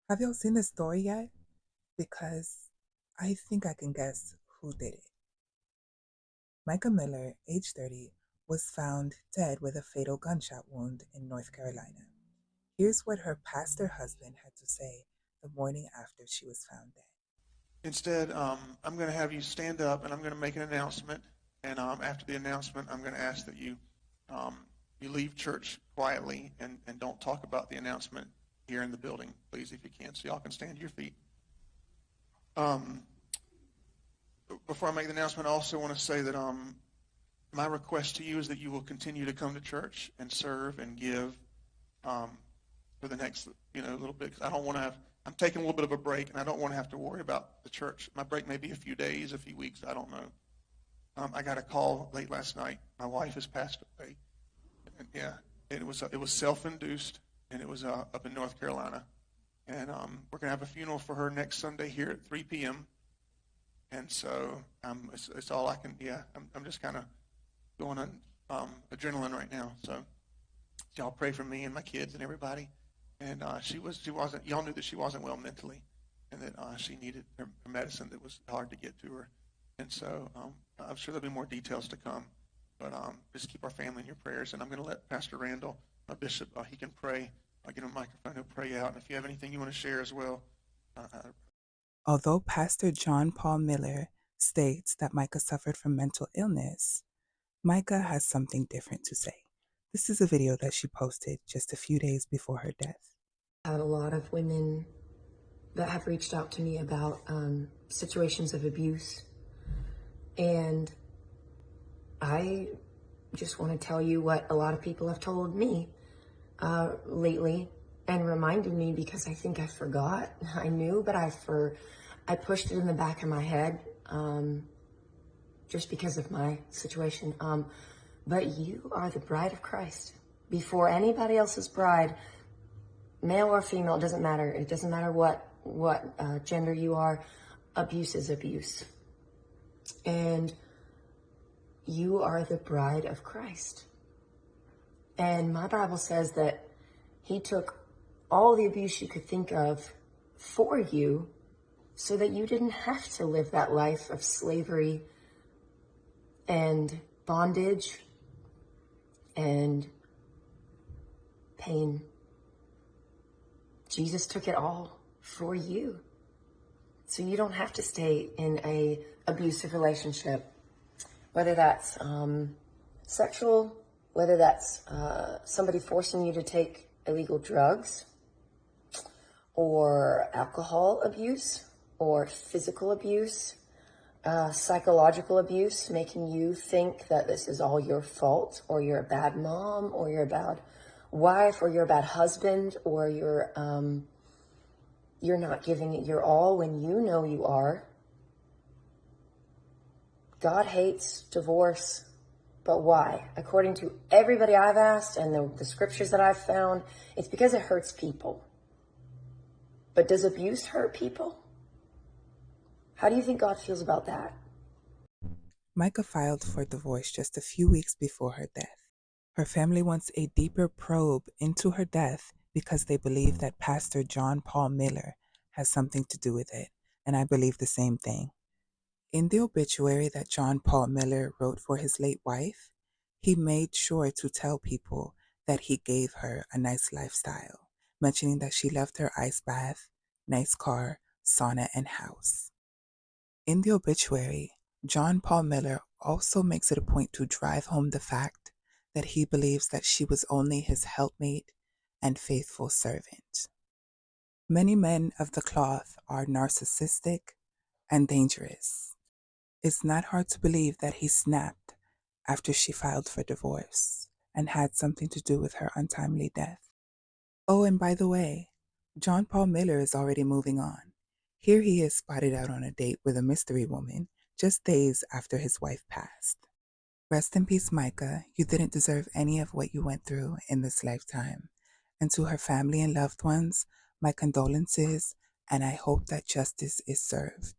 Have y'all seen this story yet? Because I think I can guess who did it. Mica Miller, age 30, was found dead with a fatal gunshot wound in North Carolina. Here's what her pastor husband had to say the morning after she was found dead. Instead, I'm going to have you stand up and I'm going to make an announcement. And after the announcement, I'm going to ask that um, you leave church quietly and don't talk about the announcement here in the building, please, if you can. So y'all can stand to your feet. Um, Before I make the announcement, I also want to say that my request to you is that you will continue to come to church and serve and give um, for the next little bit. 'Cause I don't want to have. I'm taking a little bit of a break, and I don't want to have to worry about the church. My break may be a few days, a few weeks. I don't know. I got a call late last night. My wife has passed away. And yeah, it was self-induced, and it was up in North Carolina. And we're gonna have a funeral for her next Sunday here at 3 p.m. And so it's all I can. Yeah, I'm just kind of going on adrenaline right now. So y'all pray for me and my kids and everybody. And she wasn't. Y'all knew that she wasn't well mentally, and that she needed her medicine that was hard to get to her. And so I'm sure there'll be more details to come. But just keep our family in your prayers. And I'm going to let Pastor Randall, my bishop, he can pray. I'll give him a microphone. He'll pray out. And if you have anything you want to share as well. Although Pastor John Paul Miller states that Mica suffered from mental illness, Mica has something different to say. This is a video that she posted just a few days before her death. I had a lot of women that have reached out to me about situations of abuse. And I just want to tell you what a lot of people have told me lately and reminded me, because I think I forgot. I knew, but I pushed it in the back of my head just because of my situation. But you are the bride of Christ. Before anybody else's bride, male or female, it doesn't matter. It doesn't matter what gender you are. Abuse is abuse. And you are the bride of Christ. And my Bible says that he took all the abuse you could think of for you so that you didn't have to live that life of slavery and bondage and pain. Jesus took it all for you. So you don't have to stay in a abusive relationship, whether that's sexual, whether that's somebody forcing you to take illegal drugs, or alcohol abuse, or physical abuse, psychological abuse, making you think that this is all your fault, or you're a bad mom, or you're a bad wife, or you're a bad husband, or you're not giving it your all when you know you are. God hates divorce, but why? According to everybody I've asked and the scriptures that I've found, it's because it hurts people. But does abuse hurt people? How do you think God feels about that? Mica filed for divorce just a few weeks before her death. Her family wants a deeper probe into her death because they believe that Pastor John Paul Miller has something to do with it, and I believe the same thing. In the obituary that John Paul Miller wrote for his late wife, he made sure to tell people that he gave her a nice lifestyle, mentioning that she loved her ice bath, nice car, sauna, and house. In the obituary, John Paul Miller also makes it a point to drive home the fact that he believes that she was only his helpmate and faithful servant. Many men of the cloth are narcissistic and dangerous. It's not hard to believe that he snapped after she filed for divorce and had something to do with her untimely death. Oh, and by the way, John Paul Miller is already moving on. Here he is spotted out on a date with a mystery woman just days after his wife passed. Rest in peace, Mica. You didn't deserve any of what you went through in this lifetime. And to her family and loved ones, my condolences, and I hope that justice is served.